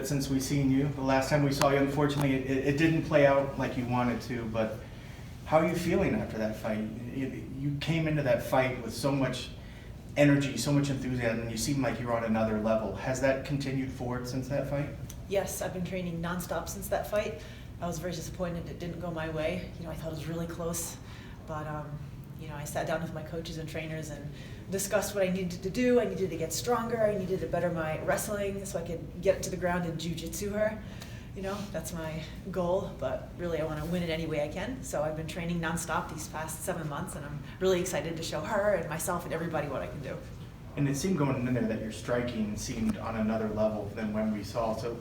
bit since we've seen you. The last time we saw you, unfortunately, it didn't play out like you wanted to, but how are you feeling after that fight? You came into that fight with so much energy, so much enthusiasm, and you seem like you're on another level. Has that continued forward since that fight? Yes, I've been training nonstop since that fight. I was very disappointed it didn't go my way. I thought it was really close, but I sat down with my coaches and trainers and discussed what I needed to do. I needed to get stronger. I needed to better my wrestling so I could get it to the ground and jiu-jitsu her. That's my goal, but really I want to win it any way I can. So I've been training nonstop these past 7 months, and I'm really excited to show her and myself and everybody what I can do. And it seemed going in there that your striking seemed on another level than when we saw. So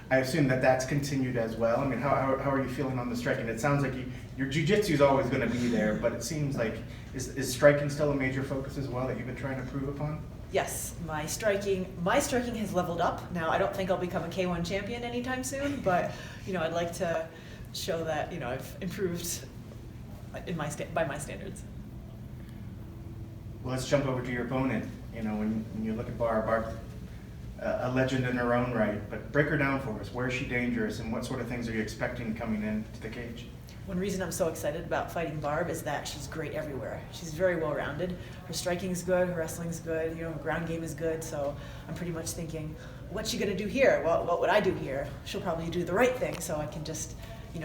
I assume that that's continued as well. I mean, how are you feeling on the striking? It sounds like your jiu-jitsu is always going to be there, but it seems like, is striking still a major focus as well that you've been trying to improve upon? Yes, my striking has leveled up. Now, I don't think I'll become a K1 champion anytime soon, but I'd like to show that I've improved by my standards. Well, let's jump over to your opponent. When you look at Barb, a legend in her own right, but break her down for us. Where is she dangerous, and what sort of things are you expecting coming into the cage? One reason I'm so excited about fighting Barb is that she's great everywhere. She's very well-rounded. Her striking's good, her wrestling's good, her ground game is good, so I'm pretty much thinking, what's she gonna do here? Well, what would I do here? She'll probably do the right thing, so I can just,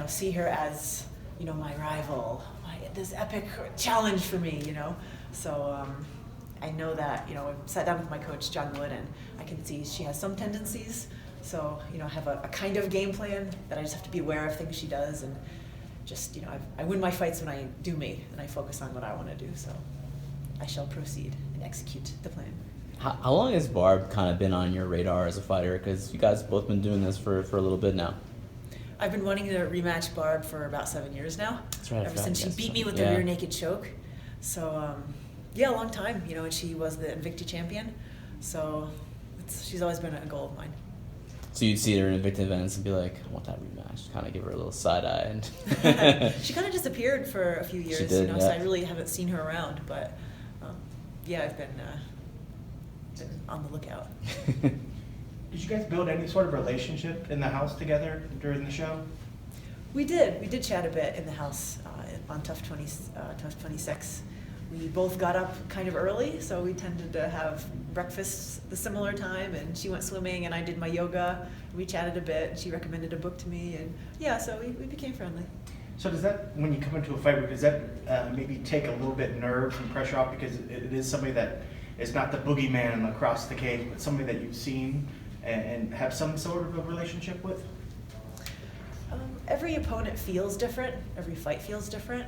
see her as, my rival, this epic challenge for me, So I know that, I sat down with my coach, John Wood, and I can see she has some tendencies, so, I have a kind of game plan that I just have to be aware of things she does, and just, I win my fights when I do me, and I focus on what I want to do, so I shall proceed and execute the plan. How long has Barb kind of been on your radar as a fighter? Because you guys have both been doing this for a little bit now. I've been wanting to rematch Barb for about 7 years now. That's right. Ever since she beat me with the rear naked choke. So, a long time, and she was the Invicta champion, so she's always been a goal of mine. So you'd see her in Invicta events and be like, I want that rematch, kind of give her a little side eye. She kind of disappeared for a few years, she did, so I really haven't seen her around, but I've been on the lookout. Did you guys build any sort of relationship in the house together during the show? We did chat a bit in the house on Tough 26. We both got up kind of early, so we tended to have breakfast the similar time, and she went swimming and I did my yoga. We chatted a bit, and she recommended a book to me, and so we became friendly. So does that, when you come into a fight, does that maybe take a little bit nerves and pressure off, because it is somebody that is not the boogeyman across the cage, but somebody that you've seen and have some sort of a relationship with? Every opponent feels different. Every fight feels different.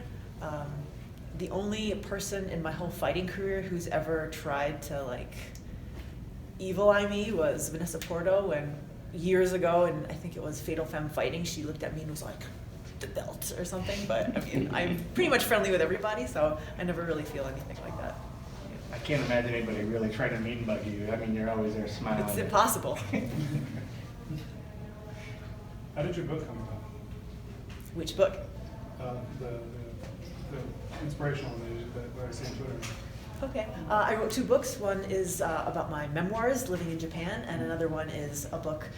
The only person in my whole fighting career who's ever tried to evil eye me was Vanessa Porto, when years ago, and I think it was Fatal Femme Fighting, she looked at me and was like, the belt or something, but I'm pretty much friendly with everybody, so I never really feel anything like that. I can't imagine anybody really trying to mean bug you. You're always there smiling. It's impossible. How did your book come about? Which book? The inspirational that I see on Twitter. Okay. I wrote 2 books. One is about my memoirs, living in Japan, and another one is a book,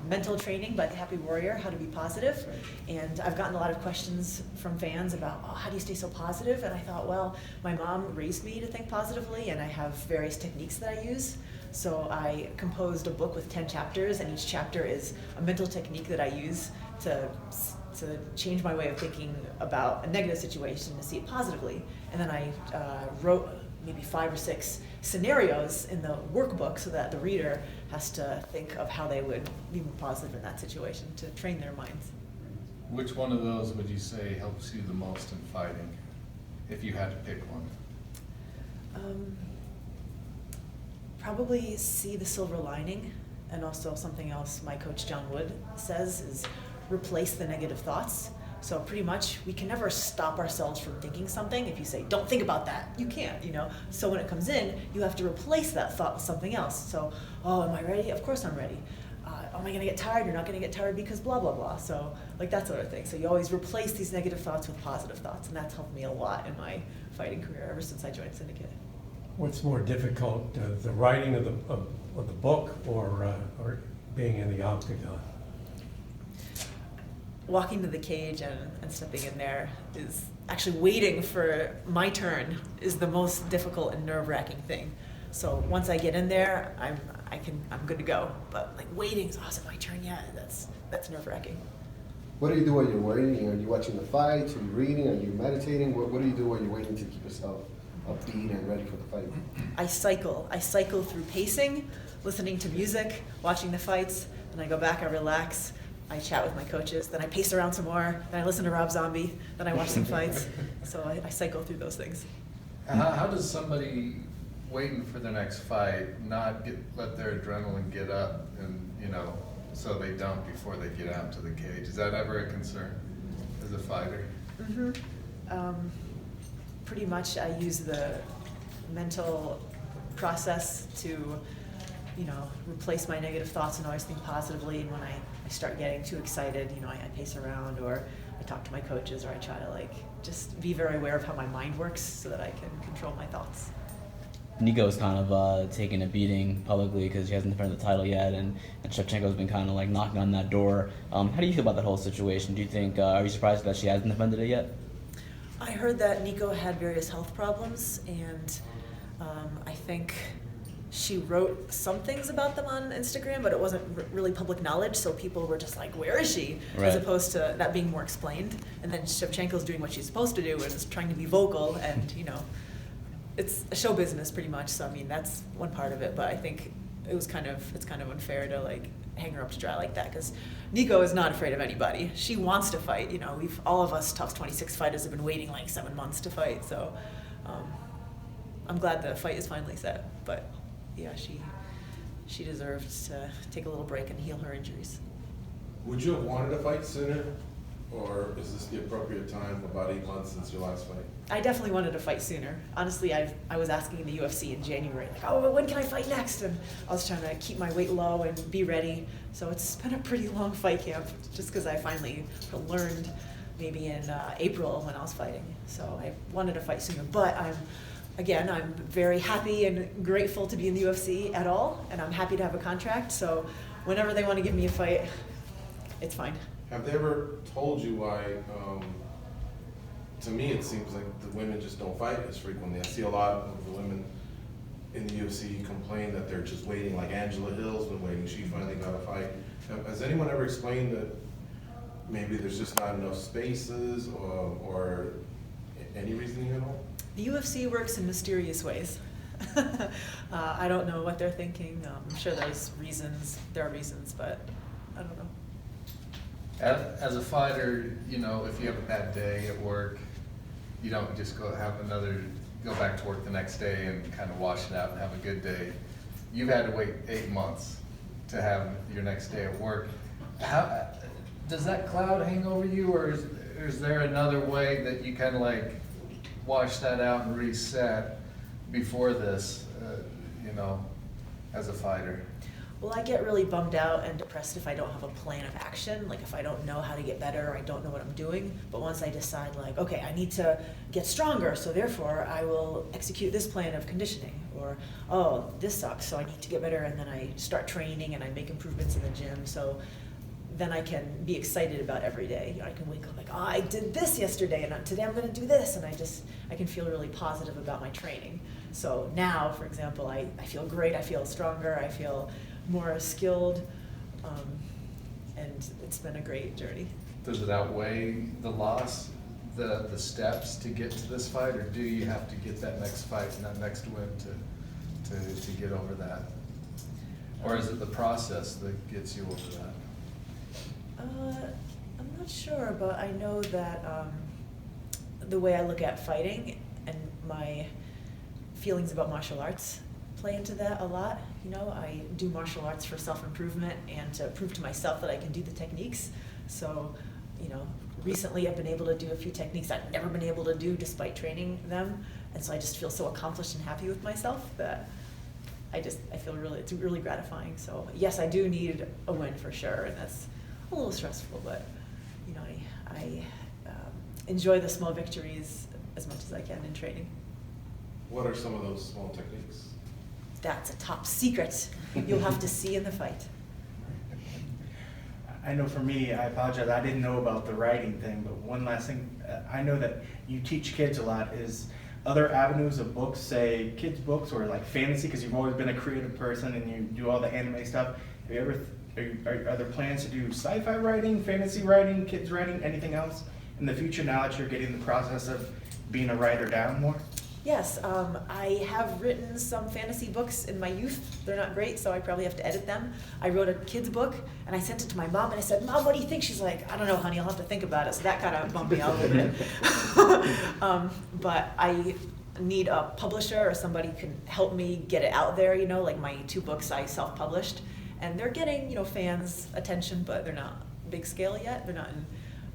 Mental Training by the Happy Warrior, How to Be Positive. And I've gotten a lot of questions from fans about, how do you stay so positive? And I thought, well, my mom raised me to think positively, and I have various techniques that I use. So I composed a book with 10 chapters, and each chapter is a mental technique that I use to change my way of thinking about a negative situation to see it positively. And then I wrote maybe 5 or 6 scenarios in the workbook so that the reader has to think of how they would be more positive in that situation to train their minds. Which one of those would you say helps you the most in fighting, if you had to pick one? Probably see the silver lining, and also something else my coach John Wood says is replace the negative thoughts. So pretty much we can never stop ourselves from thinking something. If you say, don't think about that, you can't, So when it comes in, you have to replace that thought with something else. So, am I ready? Of course I'm ready. Am I gonna get tired? You're not gonna get tired because blah, blah, blah. So that sort of thing. So you always replace these negative thoughts with positive thoughts, and that's helped me a lot in my fighting career ever since I joined Syndicate. What's more difficult, the writing of the book or being in the octagon? Walking to the cage and stepping in there is actually waiting for my turn is the most difficult and nerve-wracking thing. So once I get in there, I'm good to go. But like waiting, oh, is it my turn yet? That's nerve-wracking. What do you do while you're waiting? Are you watching the fights? Are you reading? Are you meditating? What do you do while you're waiting to keep yourself upbeat and ready for the fight? I cycle. I cycle through pacing, listening to music, watching the fights, then I go back, I relax, I chat with my coaches, then I pace around some more, then I listen to Rob Zombie, then I watch some fights. So I cycle through those things. How does somebody waiting for their next fight not let their adrenaline get up and, so they don't before they get out to the cage? Is that ever a concern as a fighter? Pretty much I use the mental process to, replace my negative thoughts and always think positively. And when I start getting too excited, I pace around or I talk to my coaches or I try to just be very aware of how my mind works so that I can control my thoughts. Nicco's kind of taking a beating publicly because she hasn't defended the title yet, and Shevchenko's been kind of knocking on that door. How do you feel about that whole situation? Do you think, are you surprised that she hasn't defended it yet? I heard that Nicco had various health problems, and I think she wrote some things about them on Instagram, but it wasn't really public knowledge, so people were just like, where is she? Right. As opposed to that being more explained. And then Shevchenko's doing what she's supposed to do and is trying to be vocal, and it's a show business pretty much, so that's one part of it, but I think it's kind of unfair to hang her up to dry like that, because Nicco is not afraid of anybody. She wants to fight. All of us top 26 fighters have been waiting 7 months to fight, so I'm glad the fight is finally set. But yeah, she deserves to take a little break and heal her injuries. Would you have wanted to fight sooner, or is this the appropriate time, about 8 months since your last fight? I definitely wanted to fight sooner. Honestly, I was asking the UFC in January, when can I fight next? And I was trying to keep my weight low and be ready. So it's been a pretty long fight camp, just because I finally learned maybe in April when I was fighting. So I wanted to fight sooner. But I'm very happy and grateful to be in the UFC at all, and I'm happy to have a contract. So whenever they want to give me a fight, it's fine. Have they ever told you why? To me, it seems like the women just don't fight as frequently. I see a lot of the women in the UFC complain that they're just waiting, like Angela Hill's been waiting. She finally got a fight. Has anyone ever explained that maybe there's just not enough spaces or any reasoning at all? The UFC works in mysterious ways. I don't know what they're thinking. I'm sure there's reasons. There are reasons, but I don't know. As a fighter, if you have a bad day at work, you don't just go back to work the next day and kind of wash it out and have a good day. You've had to wait 8 months to have your next day at work. How does that cloud hang over you, or is there another way that you kind of wash that out and reset before this, as a fighter? Well, I get really bummed out and depressed if I don't have a plan of action, if I don't know how to get better, or I don't know what I'm doing. But once I decide, okay, I need to get stronger, so therefore I will execute this plan of conditioning. Or, oh, this sucks, so I need to get better, and then I start training and I make improvements in the gym. So then I can be excited about every day. I can wake up oh, I did this yesterday, and today I'm going to do this, and I can feel really positive about my training. So now, for example, I feel great, I feel stronger, I feel more skilled, and it's been a great journey. Does it outweigh the loss, the steps to get to this fight, or do you have to get that next fight and that next win to get over that? Or is it the process that gets you over that? I'm not sure, but I know that the way I look at fighting and my feelings about martial arts play into that a lot. I do martial arts for self-improvement and to prove to myself that I can do the techniques. So, recently I've been able to do a few techniques I've never been able to do despite training them. And so I just feel so accomplished and happy with myself that I feel it's really gratifying. So yes, I do need a win for sure, and that's a little stressful, but I enjoy the small victories as much as I can in training. What are some of those small techniques? That's a top secret. You'll have to see in the fight. I know for me, I apologize, I didn't know about the writing thing, but one last thing, I know that you teach kids a lot, is other avenues of books, say kids books or like fantasy, because you've always been a creative person and you do all the anime stuff. Have you ever, are there plans to do sci-fi writing, fantasy writing, kids writing, anything else in the future now that you're getting the process of being a writer down more? Yes, I have written some fantasy books in my youth. They're not great, so I probably have to edit them. I wrote a kid's book, and I sent it to my mom, and I said, "Mom, what do you think?" She's like, "I don't know, honey, I'll have to think about it." So that kind of bummed me out a little bit. But I need a publisher or somebody who can help me get it out there, you know, like my 2 books I self-published. And they're getting, you know, fans' attention, but they're not big scale yet. They're not in,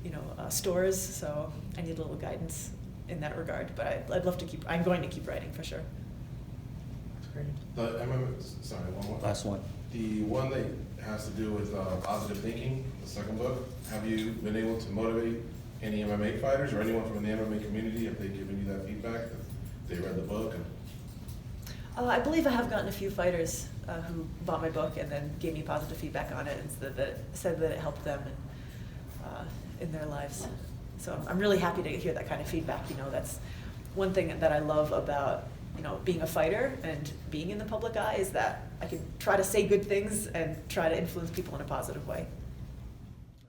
you know, stores, so I need a little guidance in that regard, but I'd love to I'm going to keep writing for sure. That's great. The MMA, sorry, one more. Last one. The one that has to do with positive thinking, the second book, have you been able to motivate any MMA fighters or anyone from the MMA community? Have they given you that feedback, that they read the book? I believe I have gotten a few fighters who bought my book and then gave me positive feedback on it and said that it helped them in their lives. So I'm really happy to hear that kind of feedback. You know, that's one thing that I love about, you know, being a fighter and being in the public eye, is that I can try to say good things and try to influence people in a positive way.